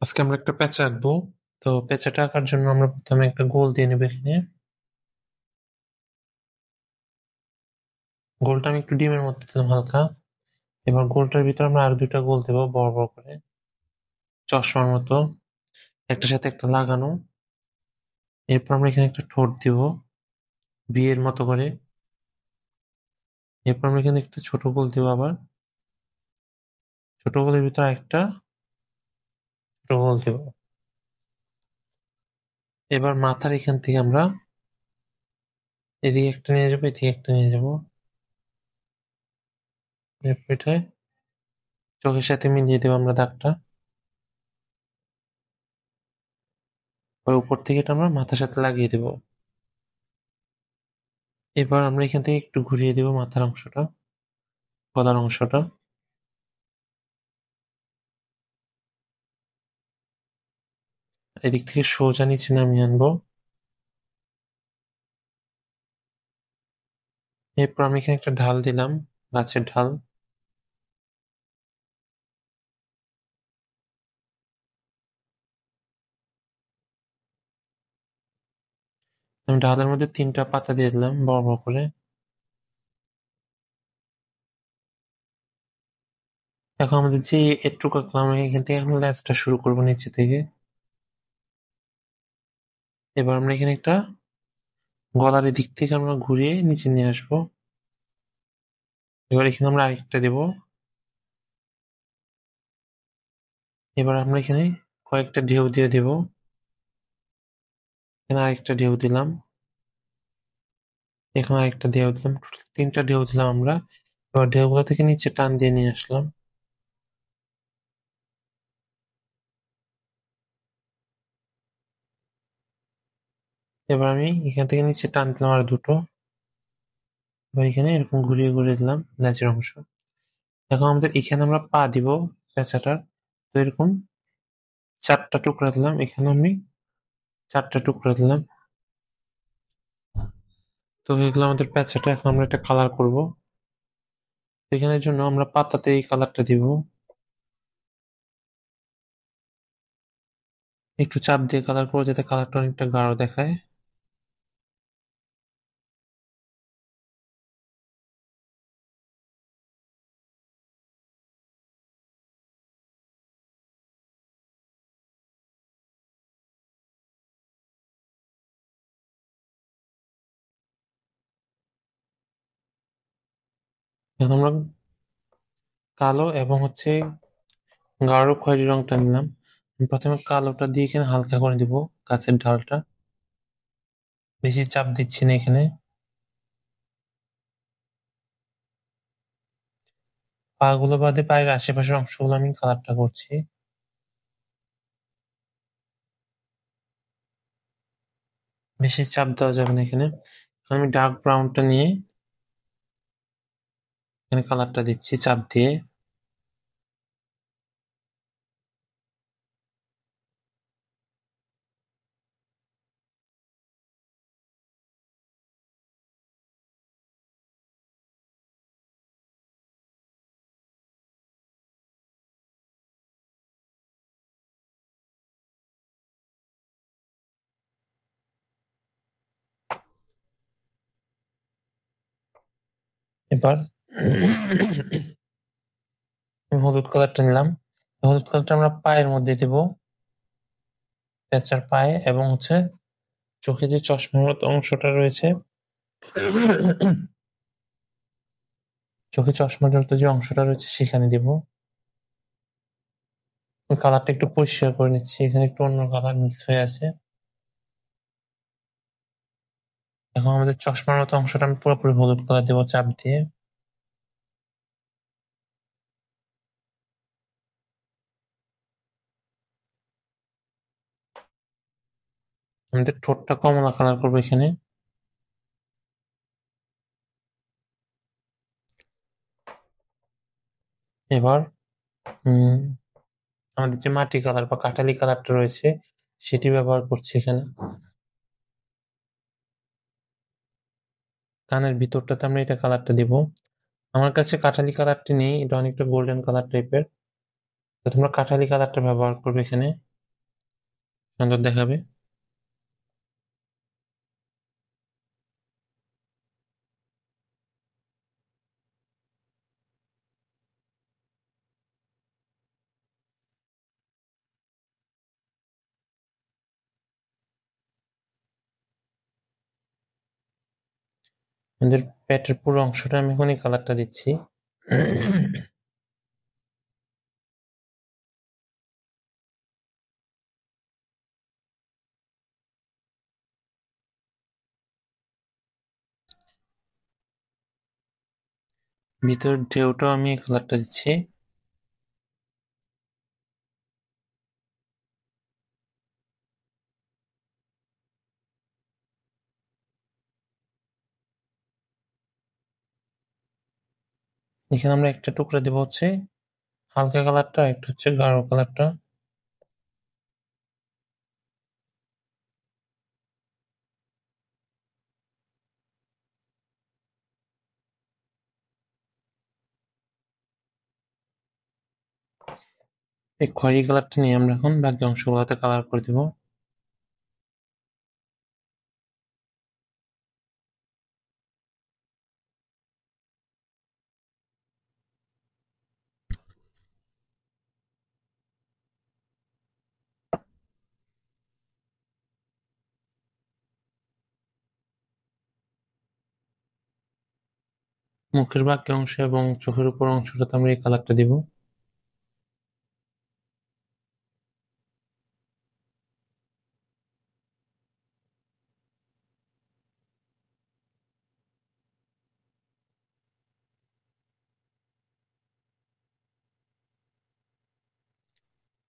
আজকে আমরা একটা প্যাঁচা আঁকবো। তো প্যাঁচাটা আঁকার জন্য আমরা প্রথমে একটা গোল দিয়ে নেবো এখানে। গোলটা আমি একটু ডিমের মতো দিলাম হালকা। এবার গোলটার ভিতরে আমরা আর দুইটা গোল দেবো বড় বড় করে, চশমার মতো, একটার সাথে একটা লাগানো। এরপর আমরা এখানে একটা ঠোঁট দিব বিয়ের মতো করে। এরপর আমরা এখানে একটা ছোট গোল দেবো আবার, ছোট গোলের ভিতরে একটা ছোট গোল দেবো। এবার মাথার এখান থেকে আমরা এদিকে একটা নিয়ে যাবো, এদিকে একটা নিয়ে যাবো। এরপর এটায় চোখের সাথে মিলিয়ে দেবো আমরা দাগটা। ওই উপর থেকে এটা আমরা মাথার সাথে লাগিয়ে দেবো। এবার আমরা এখান থেকে একটু ঘুরিয়ে দেবো মাথার অংশটা, গলার অংশটা। এদিক থেকে সোজা নিচে নামিয়ে আনবো। এরপর আমি এখানে একটা ঢাল দিলাম, গাছের ঢাল। আমি ঢালের মধ্যে 3টা পাতা দিয়ে দিলাম বড় বড় করে। এখন আমাদের যে এটুকু আঁকলাম এখান থেকে এখন লেজটা শুরু করবো নিচে থেকে। এবার আমরা এখানে একটা গলার দিক থেকে আমরা ঘুরিয়ে নিচে নিয়ে আসবো। এবার এখানে আমরা আরেকটা দেবো। এবার আমরা এখানে কয়েকটা ঢেউ দিয়ে দেবো। এখানে আরেকটা ঢেউ দিলাম, এখানে আরেকটা ঢেউ দিলাম, টোটাল 3টা ঢেউ দিলাম আমরা। এবার ঢেউগুলো থেকে নিচে টান দিয়ে নিয়ে আসলাম। এবার আমি এখান থেকে নিচে টান দিলাম আর দুটো। এবার এখানে এরকম ঘুরিয়ে ঘুরিয়ে দিলাম লেজের অংশ। এখন আমাদের এখানে আমরা পা দিব পেঁচাটার। তো এরকম 4টা টুকরা দিলাম, এখানে আমি 4টা টুকরা দিলাম। তো হয়ে গেল আমাদের পেঁচাটা। এখন আমরা একটা কালার করব। এখানের জন্য আমরা পাতাতে এই কালারটা দিব। একটু চাপ দিয়ে কালার করবো যাতে কালারটা অনেকটা গাঢ় দেখায়। এখন আমরা কালো এবং গাঢ় খয়েরি রংটা নিলাম। প্রথমে কালোটা দিয়ে এখানে হালকা করে দিব গাছের ঢালটা, বেশি চাপ দিচ্ছি না এখানে। পা গুলো বাদে পায়ের আশেপাশের অংশগুলো আমি কালারটা করছি। বেশি চাপ দেওয়া যাবে না এখানে। আমি ডার্ক ব্রাউনটা নিয়ে এখানে কালারটা দিচ্ছি চাপ দিয়ে। এবার হলুদ কালারটা নিলাম। হলুদ কালারটা আমরা পায়ের মধ্যে দেব, পেঁচার পায়ে, এবং চোখে যে চশমার মতো অংশটা রয়েছে, চোখে চশমার মতো যে অংশটা রয়েছে সেখানে দেব। ওই কালারটা একটু পরিষ্কার করে নিচ্ছি, এখানে একটু অন্য কালার মিক্স হয়ে আছে। এখন আমাদের চশমার মতো অংশটা আমি পুরোপুরি হলুদ কালার দেবো চাপ দিয়ে। আমাদের ঠোঁটটা কমলা কালার করবো এখানে। এবার উম আমাদের যে মাটি কালার বা কাঠালি কালারটা রয়েছে সেটি ব্যবহার করছি এখানে। কানের ভিতরটাতে আমরা এটা কালারটা দিব। আমার কাছে কাঠালি কালারটি নেই, এটা অনেকটা গোল্ডেন কালার টাইপের। তো তোমরা কাঠালি কালারটা ব্যবহার করবে এখানে। সুন্দর দেখাবে। আমাদের পেটের পুরো অংশটা আমি এখন এই কালারটা দিচ্ছি। ভিতর ঢেউটাও আমি এই কালারটা দিচ্ছি। এখানে আমরা একটা টুকরা দেবো হচ্ছে হালকা কালারটা, একটা হচ্ছে গাঢ় কালারটা। এই খয়েরি কালারটা নিয়ে আমরা এখন বাকি অংশগুলোতে কালার করে দিব। মুখের বাকি অংশ এবং চোখের উপর অংশটাতে আমরা এই কালারটা দিব।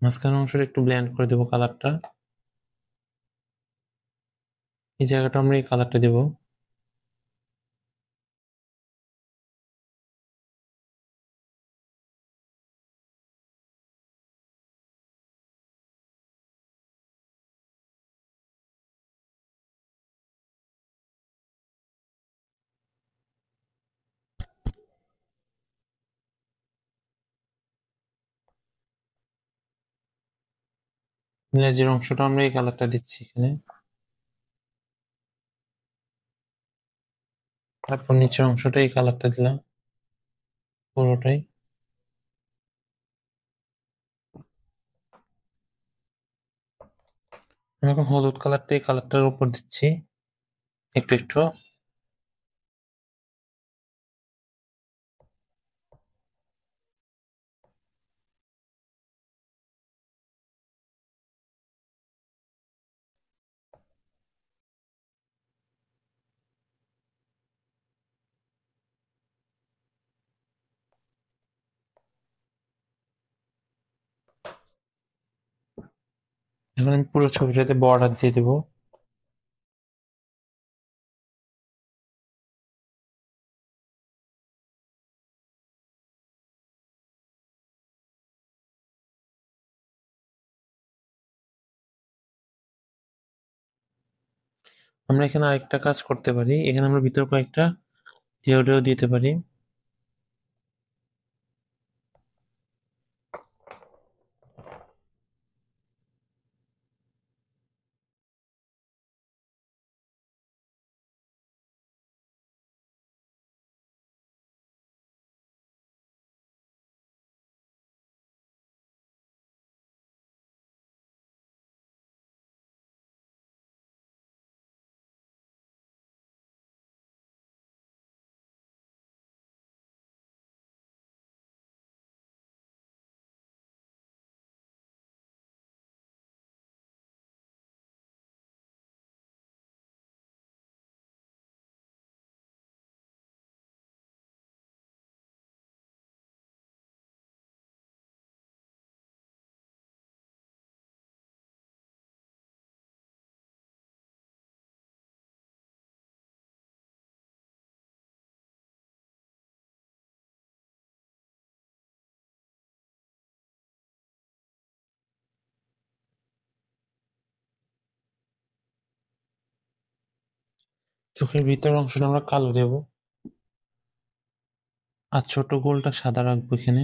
মাঝখানের অংশটা একটু ব্লেন্ড করে দেবো কালারটা। এই জায়গাটা আমরা এই কালারটা দেব। লেজের অংশটা আমরা এই কালারটা দিচ্ছি এখানে। তারপর নিচের অংশটা এই কালারটা দিলাম পুরোটাই। আমি এখন হলুদ কালারটা এই কালারটার উপর দিচ্ছি একটু একটু। এখন আমি পুরো ছবিটাতে বর্ডার দিয়ে দেবো। আমরা এখানে আরেকটা কাজ করতে পারি, এখানে আমরা ভিতর কয়েকটা ঢেউ ঢেউ দিতে পারি। চোখের ভিতর অংশটা আমরা কালো দেব, আর ছোট গোলটা সাদা রাখবো এখানে।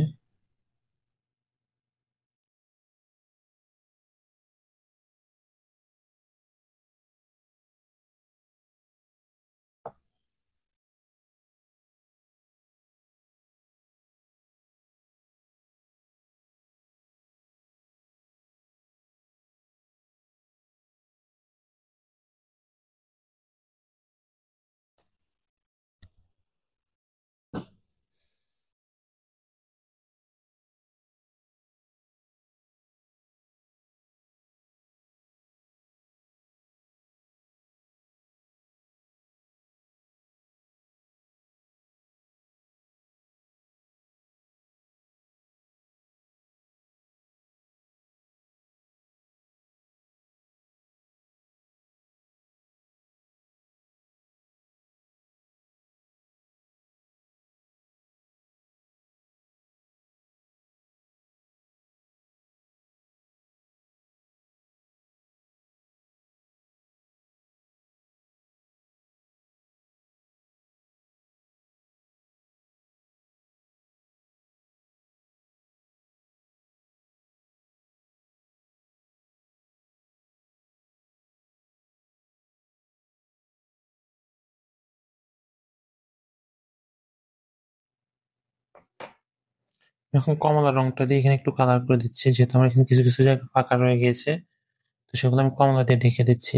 এখন কমলা রংটা দিয়ে এখানে একটু কালার করে দিচ্ছি, যেহেতু আমার এখানে কিছু কিছু জায়গা ফাঁকা রয়ে গিয়েছে, তো সেগুলো আমি কমলা দিয়ে ঢেকে দিচ্ছি।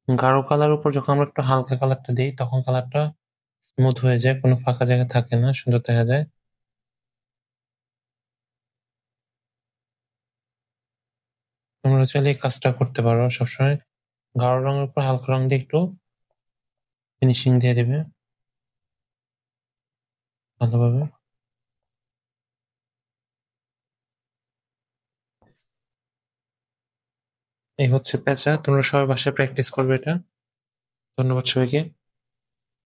গাঢ় কালার উপর যখন আমরা একটু হালকা কালারটা দিই, তখন কালারটা স্মুথ হয়ে যায়, কোনো ফাঁকা জায়গা থাকে না, সুন্দর দেখা যায়। তোমরা চাইলে এই কাজটা করতে পারো সবসময়। গাঢ় রঙের উপর হালকা রং দিয়ে একটু ফিনিশিং দিয়ে দিবে ভালোভাবে। এই হচ্ছে পেঁচা। তোমরা সবাই বাসায় প্র্যাকটিস করবে এটা। ধন্যবাদ সবাইকে।